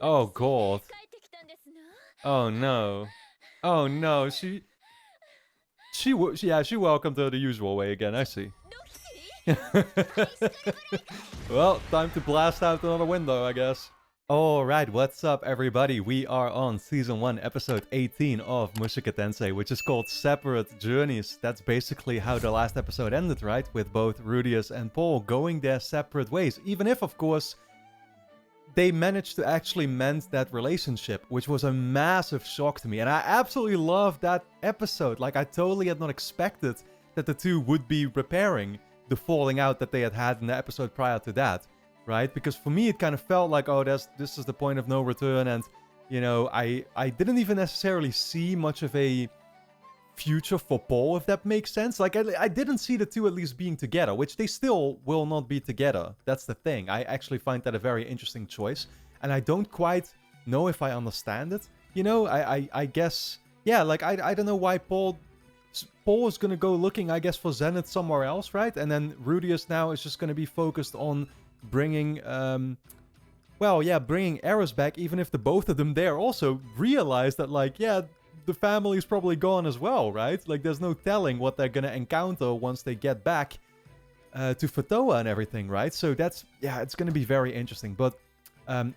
Oh god. Oh no. Oh no. She welcomed her the usual way again. I see. Well, time to blast out another window, I guess. Alright, what's up everybody? We are on Season 1, Episode 18 of Mushoku Tensei, which is called Separate Journeys. That's basically how the last episode ended, right? With both Rudius and Paul going their separate ways. Even if, of course, they managed to actually mend that relationship, which was a massive shock to me. And I absolutely loved that episode. Like, I totally had not expected that the two would be repairing the falling out that they had had in the episode prior to that, right? Because for me, it kind of felt like, oh, this is the point of no return. And, you know, I didn't even necessarily see much of a future for Paul, if that makes sense. Like, I didn't see the two at least being together, which they still will not be together. That's the thing. I actually find that a very interesting choice, and I don't quite know if I understand it. You know, I guess, yeah, like, I don't know why Paul is gonna go looking, I guess, for Zenith somewhere else, right? And then Rudius now is just gonna be focused on bringing, well, yeah, bringing Eris back, even if the both of them there also realize that, like, yeah, the family's probably gone as well, right? Like, there's no telling what they're gonna encounter once they get back to Fatoa and everything, right? So that's, yeah, it's gonna be very interesting. But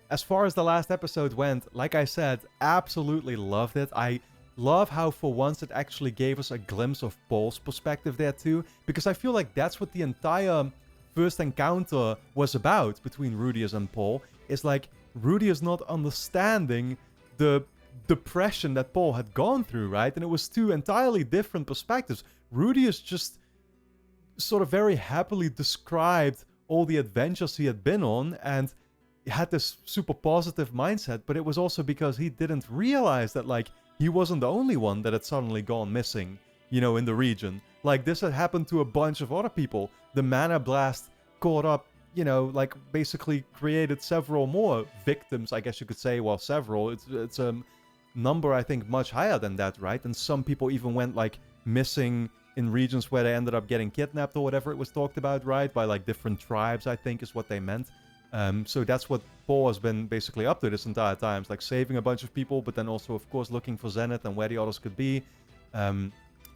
as far as the last episode went, like I said, absolutely loved it. I love how for once it actually gave us a glimpse of Paul's perspective there too, because I feel like that's what the entire first encounter was about between Rudius and Paul. Is like Rudius not understanding the depression that Paul had gone through, right? And it was two entirely different perspectives. Rudius just sort of very happily described all the adventures he had been on and had this super positive mindset, but it was also because he didn't realize that, like, he wasn't the only one that had suddenly gone missing, you know, in the region. Like, this had happened to a bunch of other people. The mana blast caught up, you know, like, basically created several more victims, I guess you could say. Well, several. It's a number, I think, much higher than that, right? And some people even went, like, missing in regions where they ended up getting kidnapped or whatever it was talked about, right? By, like, different tribes, I think, is what they meant. So that's what Paul has been basically up to this entire time. It's like saving a bunch of people, but then also, of course, looking for Zenith and where the others could be.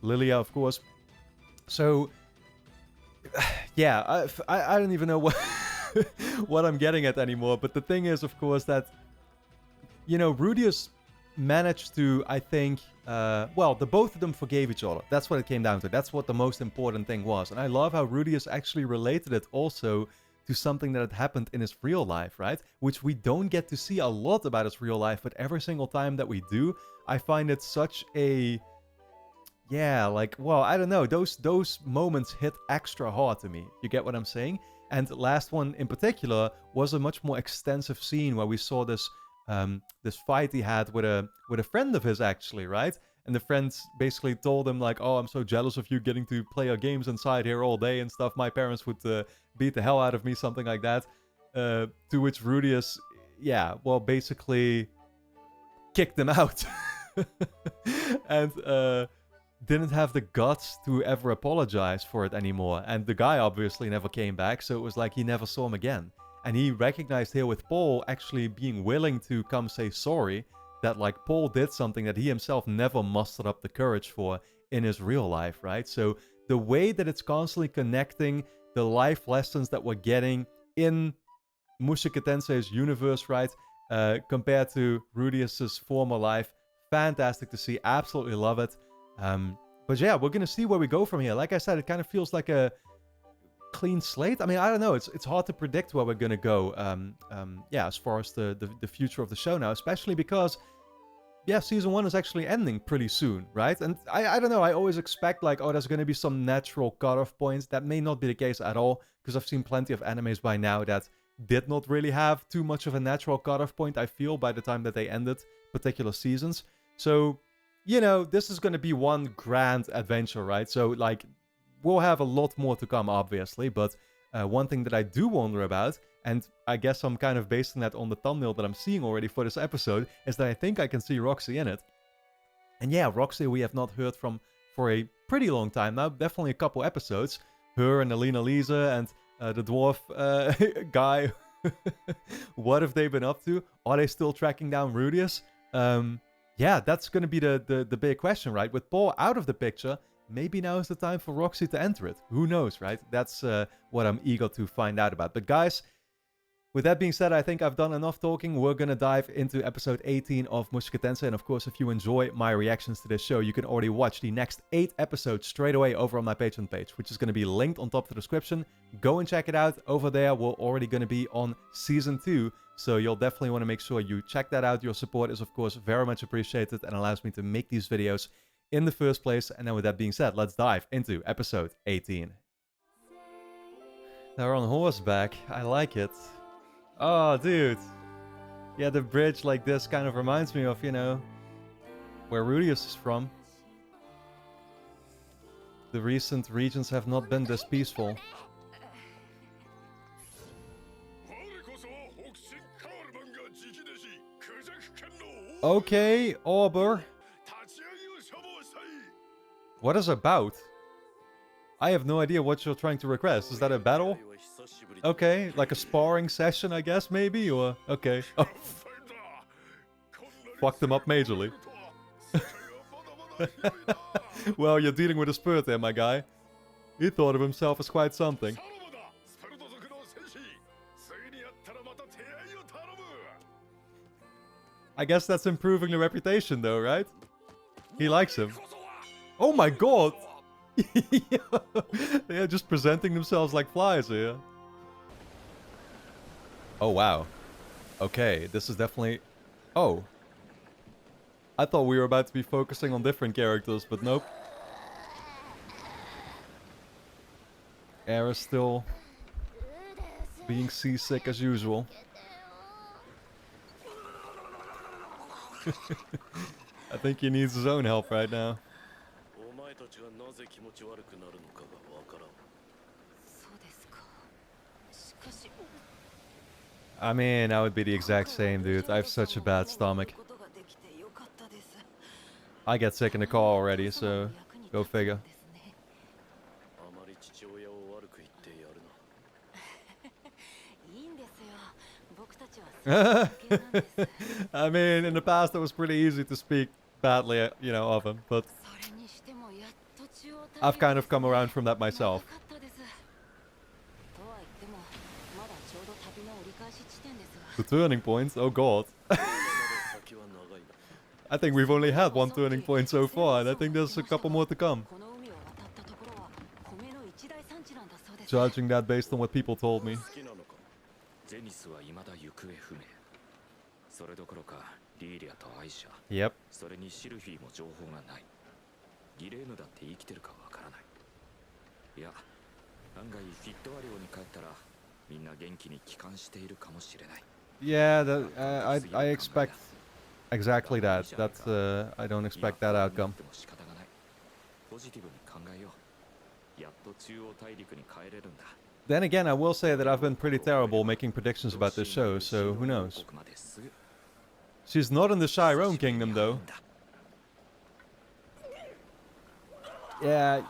Lilia, of course. So, yeah, I don't even know what what I'm getting at anymore. But the thing is, of course, that, you know, Rudius managed to, I think, well, the both of them forgave each other. That's what it came down to. That's what the most important thing was. And I love how Rudius actually related it also to something that had happened in his real life, right? Which we don't get to see a lot about his real life, but every single time that we do, I find it such a, yeah, like, well, I don't know, those moments hit extra hard to me. You get what I'm saying? And the last one in particular was a much more extensive scene where we saw this this fight he had with a friend of his, actually, right? And the friend basically told him, like, oh, I'm so jealous of you getting to play your games inside here all day and stuff. My parents would beat the hell out of me, something like that. To which Rudius, yeah, well, basically kicked him out. And didn't have the guts to ever apologize for it anymore. And the guy obviously never came back, so it was like he never saw him again. And he recognized here with Paul actually being willing to come say sorry, that, like, Paul did something that he himself never mustered up the courage for in his real life, right? So the way that it's constantly connecting the life lessons that we're getting in Mushoku Tensei's universe, right, compared to Rudius's former life, fantastic to see. Absolutely love it. But yeah, we're gonna see where we go from here. Like I said, it kind of feels like a clean slate. I mean, I don't know. It's hard to predict where we're gonna go. Yeah, as far as the future of the show now, especially because, yeah, season 1 is actually ending pretty soon, right? And I don't know. I always expect, like, oh, there's gonna be some natural cutoff points. That may not be the case at all, because I've seen plenty of animes by now that did not really have too much of a natural cutoff point, I feel, by the time that they ended particular seasons. So, you know, this is gonna be one grand adventure, right? So, like, we'll have a lot more to come, obviously, but one thing that I do wonder about, and I guess I'm kind of basing that on the thumbnail that I'm seeing already for this episode, is that I think I can see Roxy in it. And yeah, Roxy we have not heard from for a pretty long time now, definitely a couple episodes. Her and Alina Lisa and the dwarf guy What have they been up to? Are they still tracking down Rudius? Yeah, that's going to be the big question, right? With Paul out of the picture, maybe now is the time for Roxy to enter it. Who knows, right? That's what I'm eager to find out about. But guys, with that being said, I think I've done enough talking. We're going to dive into episode 18 of Mushoku Tensei. And of course, if you enjoy my reactions to this show, you can already watch the next 8 episodes straight away over on my Patreon page, which is going to be linked on top of the description. Go and check it out. Over there, we're already going to be on season 2. So you'll definitely want to make sure you check that out. Your support is, of course, very much appreciated and allows me to make these videos in the first place. And then with that being said, let's dive into episode 18. They're on horseback. I like it. Oh, dude. Yeah, the bridge like this kind of reminds me of, you know, where Rudius is from. The recent regions have not been this peaceful. Okay, Auber. What is about? I have no idea what you're trying to request. Is that a battle? Okay, like a sparring session, I guess, maybe? Or, okay. Oh. Fucked him up majorly. Well, you're dealing with a spirit there, my guy. He thought of himself as quite something. I guess that's improving the reputation, though, right? He likes him. Oh my god! They're just presenting themselves like flies here. Oh, wow. Okay, this is definitely... Oh. I thought we were about to be focusing on different characters, but nope. Air is still being seasick as usual. I think he needs his own help right now. I mean, I would be the exact same, dude. I have such a bad stomach. I get sick in the car already, so go figure. I mean, in the past it was pretty easy to speak badly, you know, of him, but I've kind of come around from that myself. The turning points? Oh god. I think we've only had one turning point so far, and I think there's a couple more to come. Judging that based on what people told me. Yep. Yeah, I expect exactly that. I don't expect that outcome. Then again, I will say that I've been pretty terrible making predictions about this show, so who knows. She's not in the Chiron Kingdom, though. Yeah,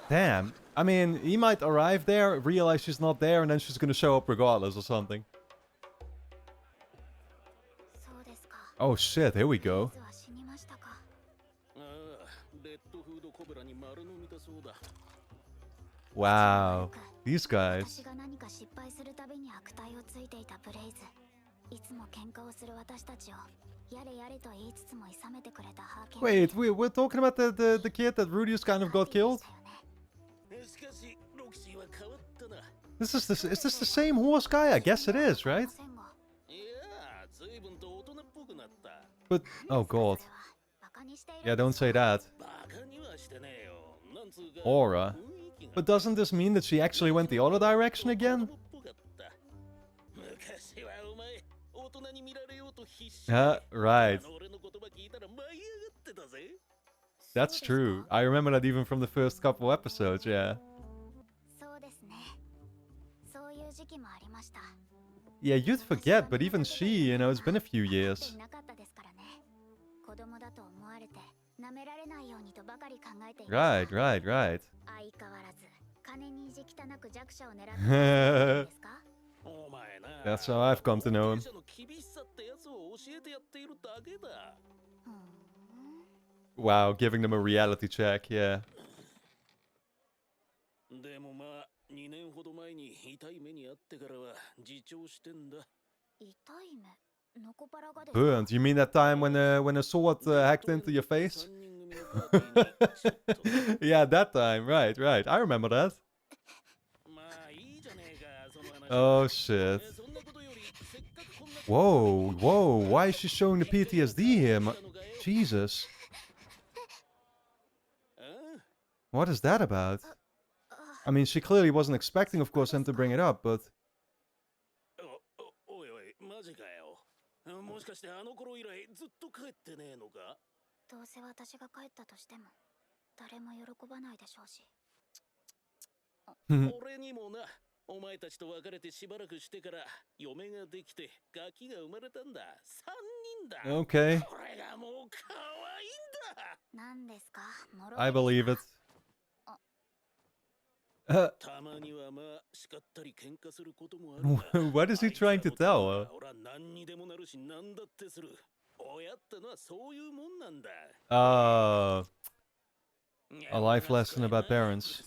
damn. I mean, he might arrive there, realize she's not there, and then she's gonna show up regardless or something. Oh shit, here we go. Wow, these guys. Wait, we're talking about the kid that Rudius kind of got killed? Is this the same horse guy? I guess it is, right? But, oh god. Yeah, don't say that. Aura. But doesn't this mean that she actually went the other direction again? Right. That's true. I remember that even from the first couple episodes, yeah. Yeah, you'd forget, but even she, you know, it's been a few years. Right. That's how I've come to know him. Wow, giving them a reality check, yeah. Burnt? You mean that time when a sword hacked into your face? Yeah, that time. Right, right. I remember that. Oh, shit. Whoa, whoa. Why is she showing the PTSD here? Jesus. What is that about? I mean, she clearly wasn't expecting, of course, him to bring it up, but... Okay. I believe it. What is he trying to tell her? A life lesson about parents.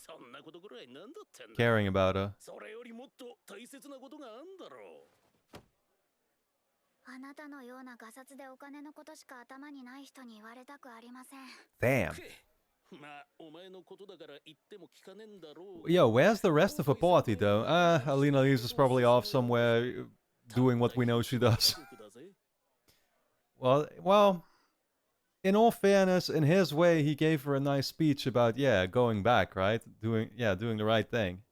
Caring about her. Damn. Yo, where's the rest of the party though? Alina Lees is probably off somewhere doing what we know she does. Well, in all fairness, in his way, he gave her a nice speech about, yeah, going back, right? Doing the right thing.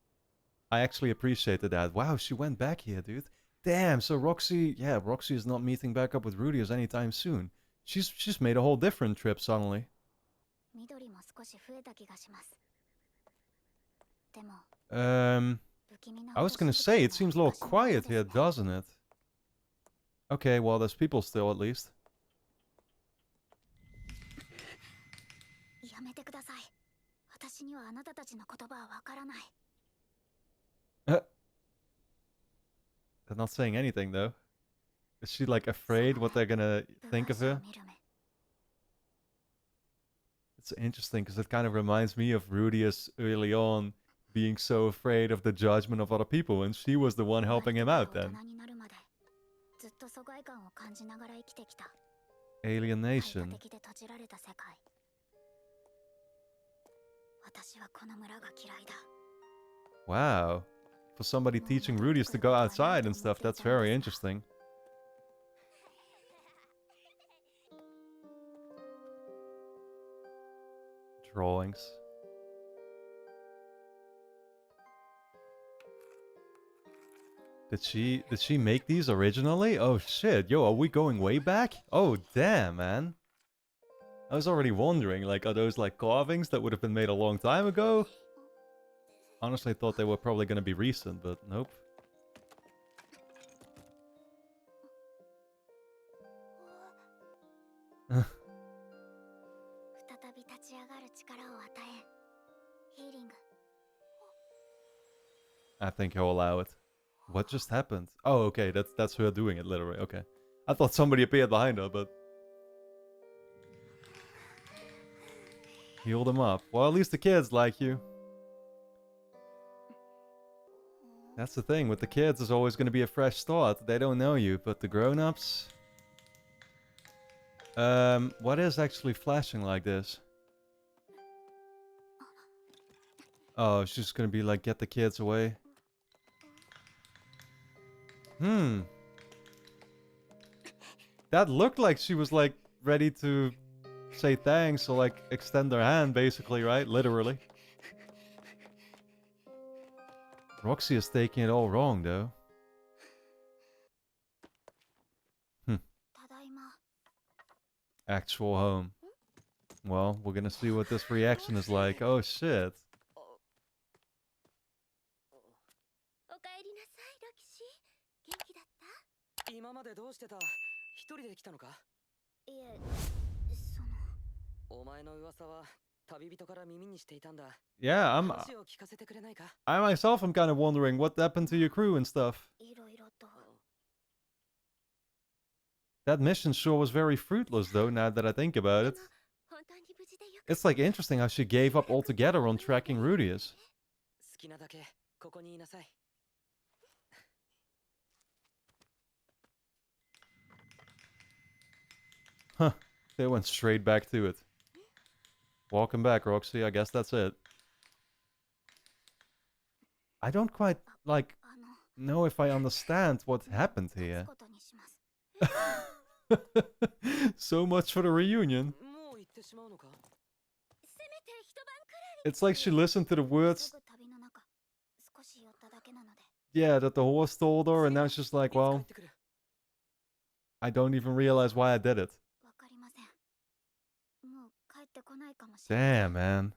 I actually appreciated that. Wow, she went back here, dude. Damn, so Roxy is not meeting back up with Rudius anytime soon. She's made a whole different trip suddenly. I was gonna say, it seems a little quiet here, doesn't it? Okay, well, there's people still, at least. They're not saying anything, though. Is she, like, afraid what they're gonna think of her? It's interesting, because it kind of reminds me of Rudius early on being so afraid of the judgment of other people, and she was the one helping him out then. Alienation. Wow. For somebody teaching Rudius to go outside and stuff, that's very interesting. Drawings. Did she make these originally? Oh shit, yo, are we going way back? Oh damn, man. I was already wondering, like, are those like carvings that would have been made a long time ago? Honestly, I thought they were probably gonna be recent, but nope. I think he'll allow it. What just happened? Oh, okay, that's her doing it, literally. Okay. I thought somebody appeared behind her, but... Healed him up. Well, at least the kids like you. That's the thing, with the kids, there's always going to be a fresh start. They don't know you, but the grown-ups... what is actually flashing like this? Oh, she's just going to be like, get the kids away. That looked like she was like ready to say thanks or like extend her hand basically, right? Literally. Roxy is taking it all wrong though. Actual home. Well, we're gonna see what this reaction is like. Oh shit. Yeah, I myself am kind of wondering what happened to your crew and stuff. That mission sure was very fruitless, though, now that I think about it. It's like interesting how she gave up altogether on tracking Rudius. Huh, they went straight back to it. Welcome back, Roxy, I guess that's it. I don't quite, like, know if I understand what happened here. So much for the reunion. It's like she listened to the words, yeah, that the horse told her, and now she's like, well, I don't even realize why I did it. Damn, man.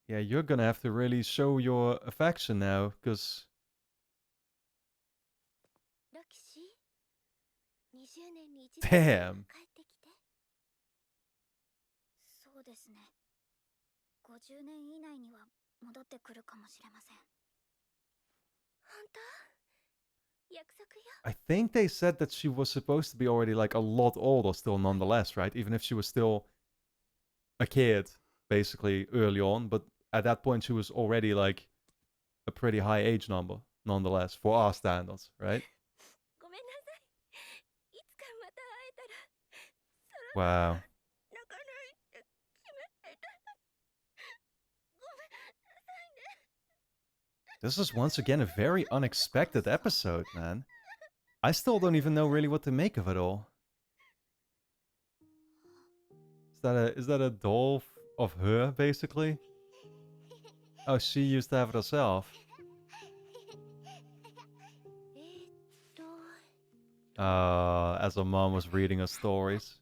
Yeah, you're gonna have to really show your affection now, because... Damn. I think they said that she was supposed to be already like a lot older still nonetheless, right? Even if she was still a kid, basically, early on. But at that point, she was already like a pretty high age number, nonetheless, for our standards, right? Wow. This is once again a very unexpected episode, man. I still don't even know really what to make of it all. Is that a doll of her, basically? Oh, she used to have it herself. As her mom was reading her stories.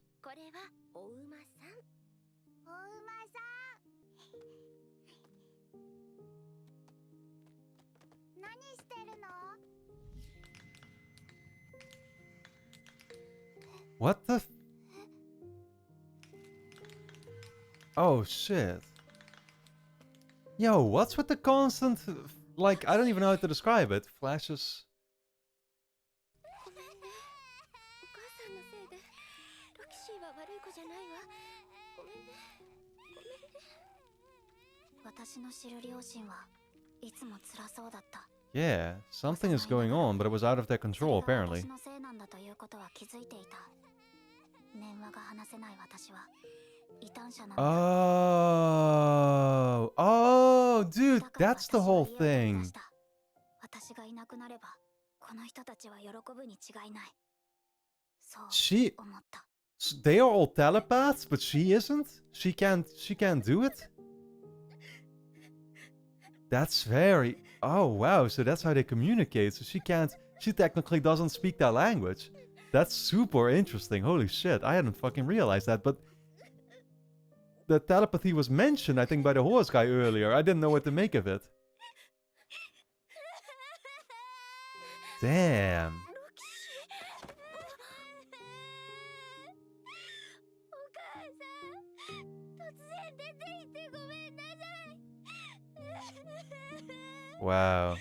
What the? Oh shit. Yo, what's with the constant, like, I don't even know how to describe it. Flashes. Yeah, something is going on, but it was out of their control, apparently. Oh, dude, that's the whole thing. They are all telepaths, but she isn't? She can't do it? That's very... Oh, wow, so that's how they communicate. So she technically doesn't speak that language. That's super interesting. Holy shit, I hadn't fucking realized that, but... The telepathy was mentioned, I think, by the horse guy earlier. I didn't know what to make of it. Damn. Wow.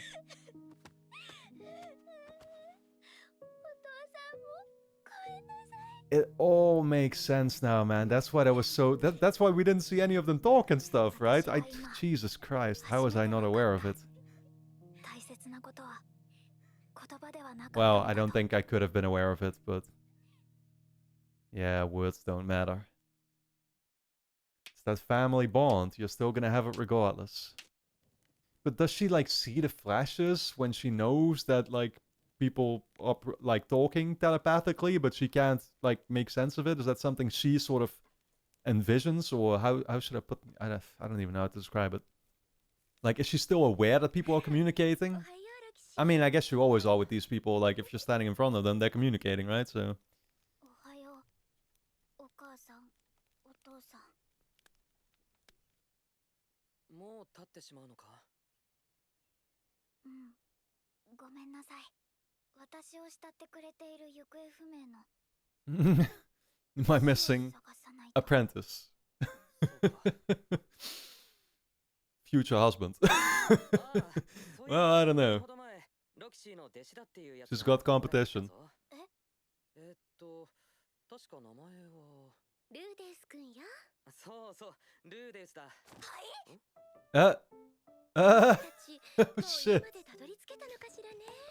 It all makes sense now, man. That's why that was so... That's why we didn't see any of them talk and stuff, right? Jesus Christ, how was I not aware of it? Well, I don't think I could have been aware of it, but... Yeah, words don't matter. It's that family bond. You're still gonna have it regardless. But does she, like, see the flashes when she knows that, like, people are, like, talking telepathically, but she can't, like, make sense of it? Is that something she sort of envisions? Or how should I put... I don't even know how to describe it. Like, is she still aware that people are communicating? I mean, I guess you always are with these people. Like, if you're standing in front of them, they're communicating, right? So... My missing apprentice. Future husband. Well, I don't know. She's got competition. Uh, oh shit.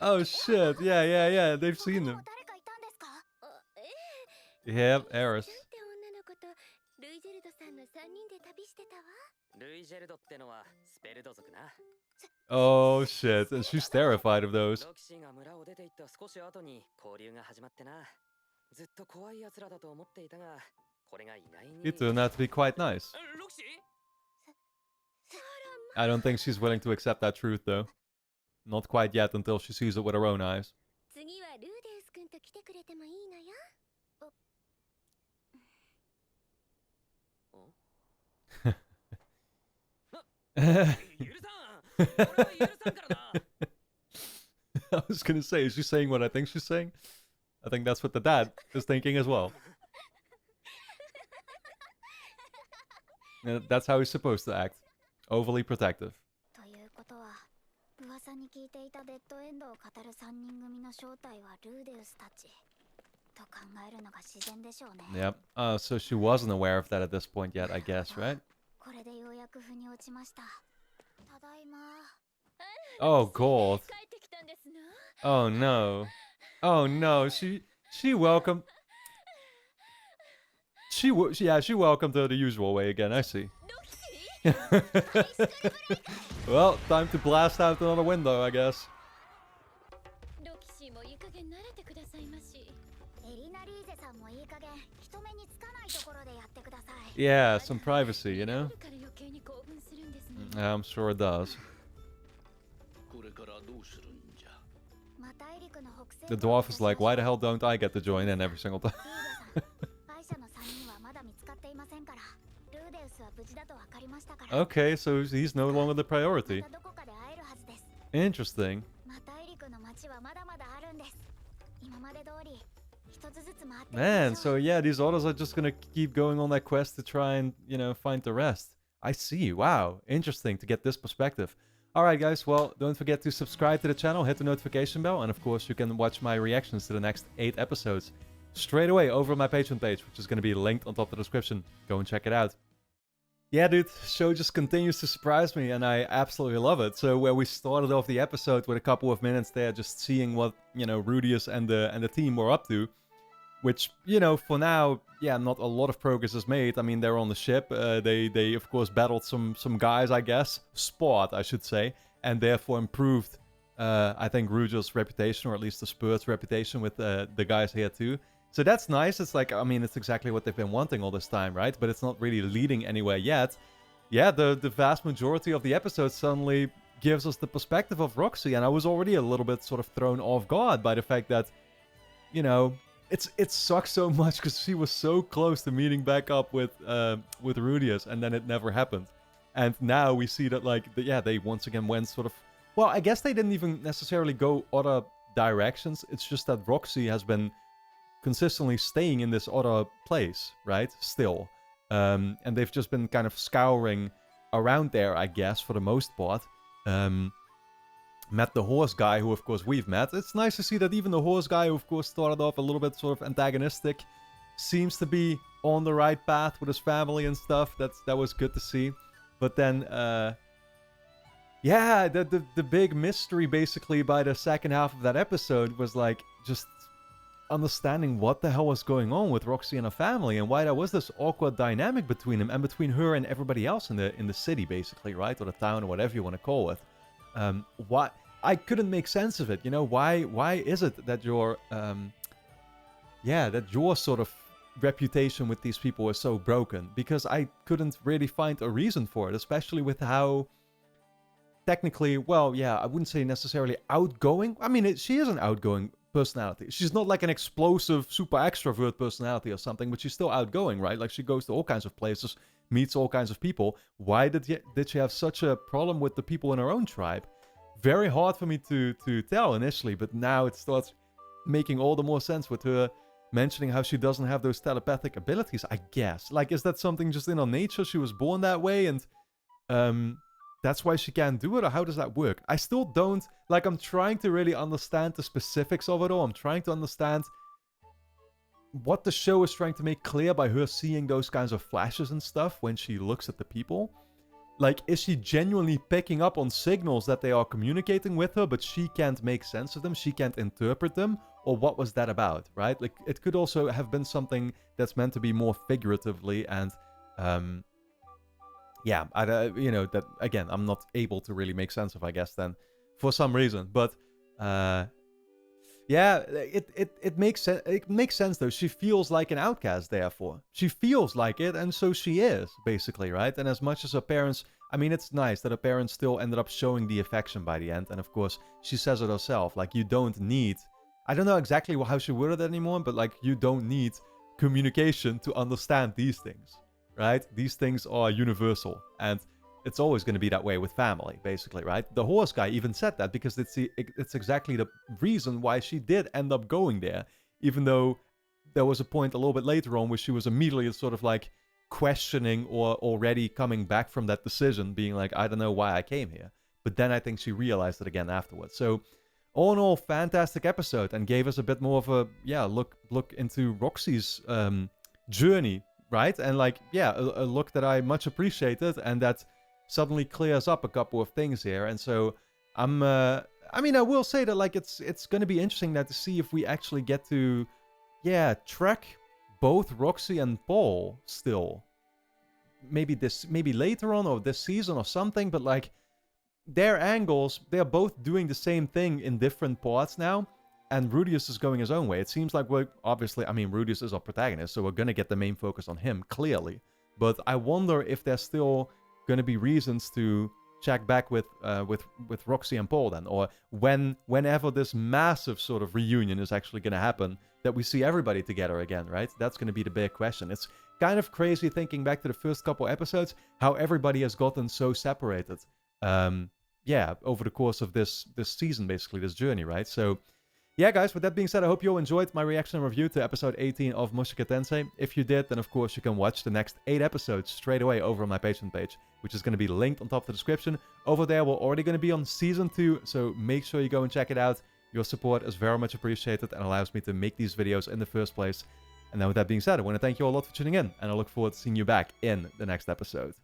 Oh shit, yeah, they've seen them. Yep, Eris. Oh shit, and she's terrified of those. He turned out to be quite nice. I don't think she's willing to accept that truth though. Not quite yet until she sees it with her own eyes. I was gonna say, is she saying what I think she's saying? I think that's what the dad is thinking as well. That's how he's supposed to act. Overly protective. Yep. So she wasn't aware of that at this point yet, I guess, right? Oh god. Oh no. Oh no. She welcomed. She welcomed her the usual way again. I see. Well, time to blast out another window, I guess. Yeah, some privacy, you know? I'm sure it does. The dwarf is like, why the hell don't I get to join in every single time? Okay, so he's no longer the priority. Interesting. Man, so yeah, these others are just gonna keep going on that quest to try and, you know, find the rest. I see. Wow. Interesting to get this perspective. Alright guys, well, don't forget to subscribe to the channel, hit the notification bell, and of course you can watch my reactions to the next 8 episodes straight away over on my Patreon page, which is going to be linked on top of the description. Go and check it out. Yeah, dude, show just continues to surprise me, and I absolutely love it. So where we started off the episode with a couple of minutes there, just seeing what, you know, Rudius and the team were up to, which, you know, for now, yeah, not a lot of progress is made. I mean, they're on the ship. They of course battled some guys, I guess, Spot, I should say, and therefore improved, I think, Rudius' reputation, or at least the Spurt's reputation with the guys here too. So that's nice. It's like, I mean, it's exactly what they've been wanting all this time, right? But it's not really leading anywhere yet. Yeah, the vast majority of the episode suddenly gives us the perspective of Roxy, and I was already a little bit sort of thrown off guard by the fact that, you know, it sucks so much because she was so close to meeting back up with Rudius, and then it never happened. And now we see that, like, yeah, they once again went sort of, well, I guess they didn't even necessarily go other directions. It's just that Roxy has been consistently staying in this other place, right? Still. And they've just been kind of scouring around there, I guess, for the most part. Met the horse guy, who of course we've met. It's nice to see that even the horse guy, who of course started off a little bit sort of antagonistic, seems to be on the right path with his family and stuff. That was good to see. But then, yeah, the big mystery basically by the second half of that episode was like just understanding what the hell was going on with Roxy and her family, and why there was this awkward dynamic between them and between her and everybody else in the city, basically, right, or the town, or whatever you want to call it. Why I couldn't make sense of it, you know? Why is it that your that your sort of reputation with these people is so broken? Because I couldn't really find a reason for it, especially with how technically, well, yeah, I wouldn't say necessarily outgoing. I mean, she is an outgoing personality. She's not like an explosive, super extrovert personality or something, but she's still outgoing, right? Like, she goes to all kinds of places, meets all kinds of people. Why did she have such a problem with the people in her own tribe? Very hard for me to tell initially, but now it starts making all the more sense with her mentioning how she doesn't have those telepathic abilities, I guess. Like, is that something just in her nature? She was born that way, and that's why she can't do it, or how does that work? I still don't, like, I'm trying to really understand the specifics of it all. I'm trying to understand what the show is trying to make clear by her seeing those kinds of flashes and stuff when she looks at the people. Like, is she genuinely picking up on signals that they are communicating with her, but she can't make sense of them, she can't interpret them? Or what was that about, right? Like, it could also have been something that's meant to be more figuratively, and, yeah, that, again, I'm not able to really make sense of, I guess, then, for some reason. But, yeah, it makes sense. It makes sense though. She feels like an outcast, therefore. She feels like it, and so she is, basically, right? And as much as her parents, I mean, it's nice that her parents still ended up showing the affection by the end. And of course, she says it herself, like, you don't need, I don't know exactly how she worded it anymore, but like, you don't need communication to understand these things, right? These things are universal, and it's always going to be that way with family, basically, right? The horse guy even said that because it's exactly the reason why she did end up going there, even though there was a point a little bit later on where she was immediately sort of like questioning or already coming back from that decision, being like, I don't know why I came here. But then I think she realized it again afterwards. So all in all, fantastic episode, and gave us a bit more of a, look into Roxy's journey, right? And like, yeah, a look that I much appreciated, and that suddenly clears up a couple of things here. And so I will say that, like, it's going to be interesting now to see if we actually get to, track both Roxy and Paul still. Maybe later on, or this season or something, but like, their angles, they're both doing the same thing in different parts now, and Rudius is going his own way. It seems like we're, obviously, I mean, Rudius is our protagonist, so we're going to get the main focus on him, clearly. But I wonder if there's still going to be reasons to check back with Roxy and Paul then, or whenever this massive sort of reunion is actually going to happen, that we see everybody together again, right? That's going to be the big question. It's kind of crazy thinking back to the first couple episodes, how everybody has gotten so separated, over the course of this season, basically, this journey, right? So yeah, guys, with that being said, I hope you all enjoyed my reaction and review to episode 18 of Mushoku Tensei. If you did, then of course you can watch the next 8 episodes straight away over on my Patreon page, which is going to be linked on top of the description. Over there, we're already going to be on Season 2, so make sure you go and check it out. Your support is very much appreciated and allows me to make these videos in the first place. And then with that being said, I want to thank you all a lot for tuning in, and I look forward to seeing you back in the next episode.